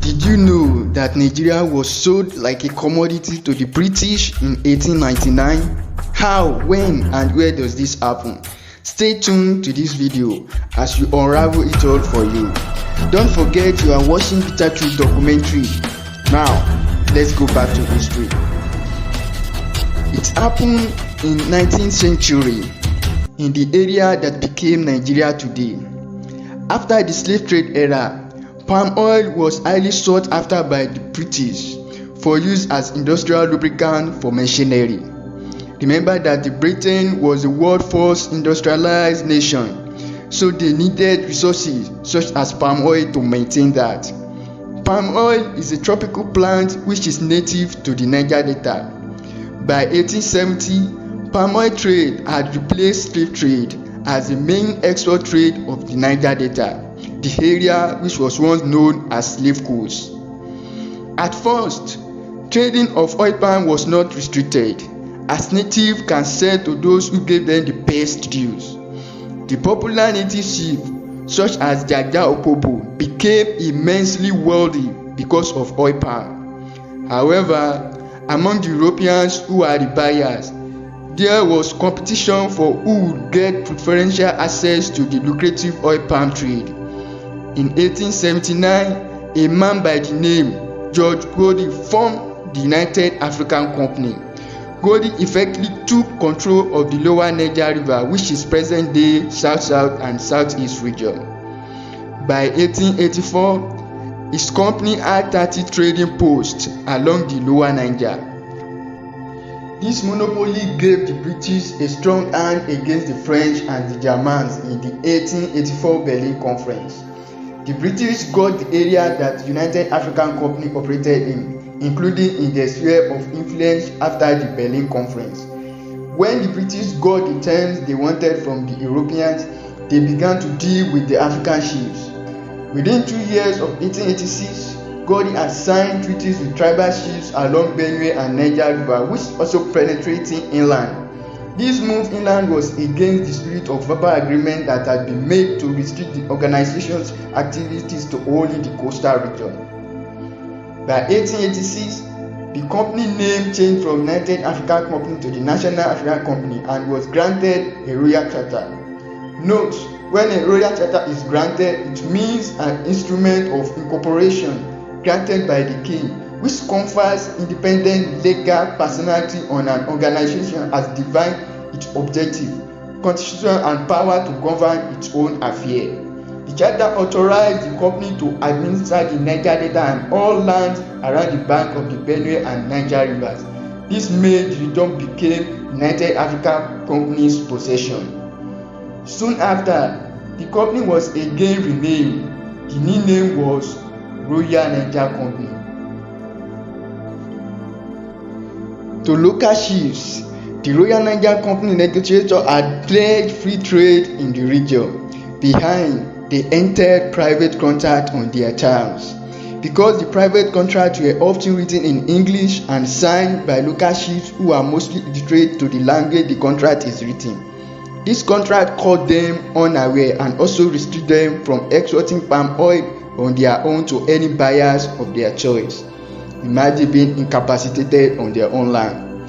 Did you know that Nigeria was sold like a commodity to the British in 1899? How, when, and where does this happen? Stay tuned to this video as we unravel it all for you. Don't forget you are watching Bitter Truth documentary. Now, let's go back to history. It happened in 19th century in the area that became Nigeria today. After the slave trade era, palm oil was highly sought after by the British for use as industrial lubricant for machinery. Remember that Britain was the world's first industrialized nation, so they needed resources such as palm oil to maintain that. Palm oil is a tropical plant which is native to the Niger Delta. By 1870, palm oil trade had replaced slave trade as the main export trade of the Niger Delta, the area which was once known as Slave Coast. At first, trading of oil palm was not restricted, as natives can sell to those who gave them the best deals. The popular native chief, such as Jaja Opobo, became immensely wealthy because of oil palm. However, among the Europeans who are the buyers, there was competition for who would get preferential access to the lucrative oil palm trade. In 1879, a man by the name George Godey formed the United African Company. Godey effectively took control of the lower Niger River, which is present-day South-South and South-East region. By 1884, his company had 30 trading posts along the lower Niger. This monopoly gave the British a strong hand against the French and the Germans in the 1884 Berlin Conference. The British got the area that the United African Company operated in, including in their sphere of influence after the Berlin Conference. When the British got the terms they wanted from the Europeans, they began to deal with the African chiefs. Within 2 years of 1886, Godey had signed treaties with tribal chiefs along Benue and Niger River, which also penetrating inland. This move inland was against the spirit of verbal agreement that had been made to restrict the organization's activities to only the coastal region. By 1886, the company name changed from United African Company to the National African Company and was granted a royal charter. Note, when a royal charter is granted, it means an instrument of incorporation granted by the king, which confers independent legal personality on an organization as defined its objective, constitution and power to govern its own affairs. The charter authorized the company to administer the Niger Delta and all lands around the bank of the Benue and Niger rivers. This made the region became United African Company's possession. Soon after, the company was again renamed. The new name was Royal Niger Company. To local chiefs, the Royal Niger Company negotiator had pledged free trade in the region. Behind, they entered private contract on their terms. Because the private contracts were often written in English and signed by local chiefs who are mostly illiterate to the language the contract is written. This contract caught them unaware and also restricted them from exporting palm oil on their own to any buyers of their choice. Imagine being incapacitated on their own land.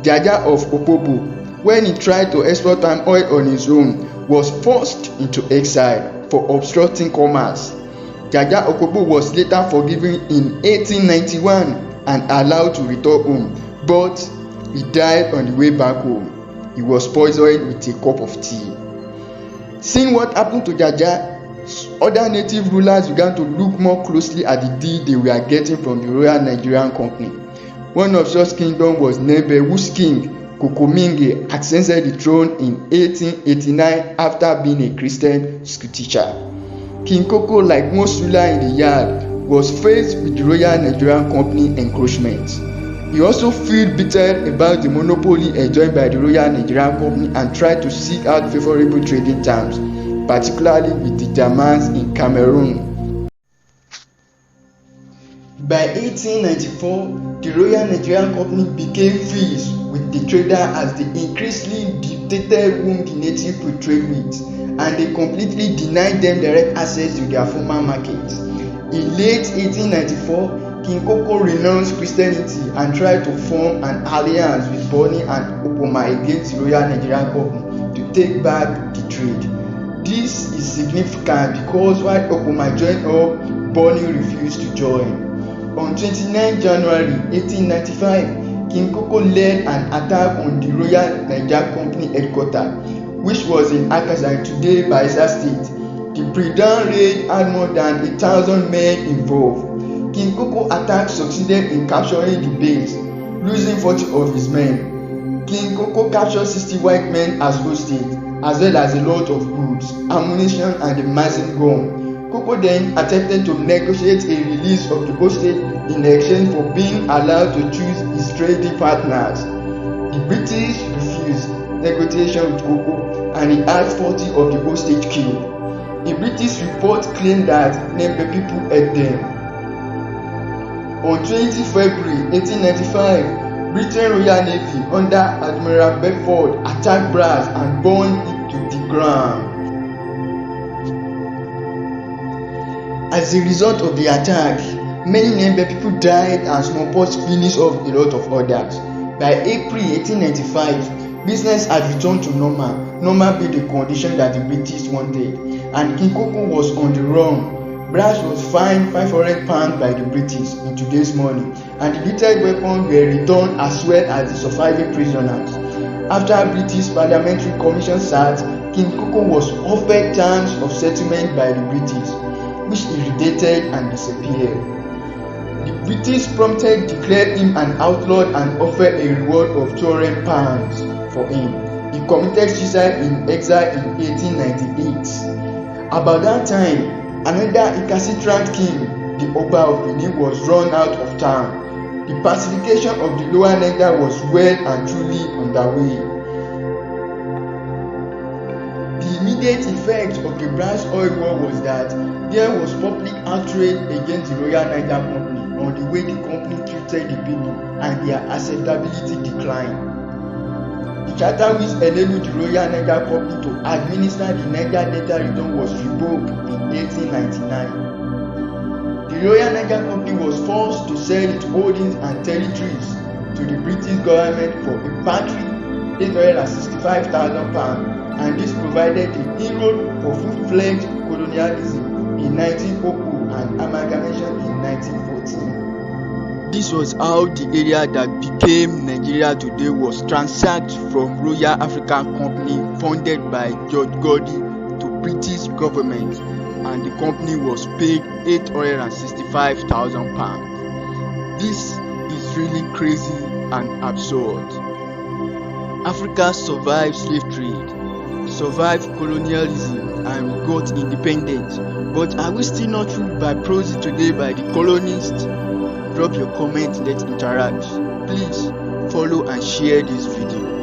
Jaja of Opobo, when he tried to export palm oil on his own, was forced into exile for obstructing commerce. Jaja Opobo was later forgiven in 1891 and allowed to return home, but he died on the way back home. He was poisoned with a cup of tea. Seeing what happened to Jaja, other native rulers began to look more closely at the deal they were getting from the Royal Nigerian Company. One of such kingdoms was Nembe, whose king, Kokominge, ascended the throne in 1889 after being a Christian school teacher. King Koko, like most rulers in the yard, was faced with the Royal Nigerian Company encroachment. He also felt bitter about the monopoly enjoyed by the Royal Nigerian Company and tried to seek out favorable trading terms, particularly with the Germans in Cameroon. By 1894, the Royal Nigerian Company became fierce with the trader as they increasingly dictated whom the native could trade with, and they completely denied them direct access to their former markets. In late 1894, King Koko renounced Christianity and tried to form an alliance with Bonny and Opoma against the Royal Nigerian Company to take back the trade. This is significant because while Opoma joined up, Bonny refused to join. On 29 January 1895, King Koko led an attack on the Royal Nigerian Company headquarters, which was in Akasai, today Bayelsa State. The pre-dawn raid had more than 1,000 men involved. King Koko attack succeeded in capturing the base, losing 40 of his men. King Koko captured 60 white men as hostages, as well as a lot of goods, ammunition and a massive gun. Koko then attempted to negotiate a release of the hostage in exchange for being allowed to choose his trading partners. The British refused negotiation with Koko and he had 40 of the hostage killed. A British report claimed that Nembe people ate them. On 20 February 1895, British Royal Navy under Admiral Bedford attacked Brass and burned it to the ground. As a result of the attack, many Nembe people died and smallpox finished off a lot of others. By April 1895, business had returned to normal. Normal being the condition that the British wanted, and King Koko was on the run. Brass was fined £500 by the British in today's money, and the looted weapons were returned as well as the surviving prisoners. After British Parliamentary Commission sat, King Koko was offered terms of settlement by the British, which irritated and disappeared. The British promptly declared him an outlaw and offered a reward of £200 for him. He committed suicide in exile in 1898. About that time, another recalcitrant king, the Oba of Benin, was run out of town. The pacification of the Lower Niger was well and truly underway. The immediate effect of the Brass Oil War was that there was public outrage against the Royal Niger Company on the way the company treated the people and their acceptability declined. The charter which enabled the Royal Niger Company to administer the Niger Delta Region was revoked in 1899. The Royal Niger Company was forced to sell its holdings and territories to the British government for a paltry £865,000, and this provided the inroad for full-fledged colonialism in 1902 and amalgamation in 1914. This was how the area that became Nigeria today was transferred from Royal African Company funded by George Gordy to British government, and the company was paid £865,000. This is really crazy and absurd. Africa survived slave trade, survived colonialism, and we got independence. But are we still not ruled by proxy today by the colonists? Drop your comment, let's interact. Please follow and share this video.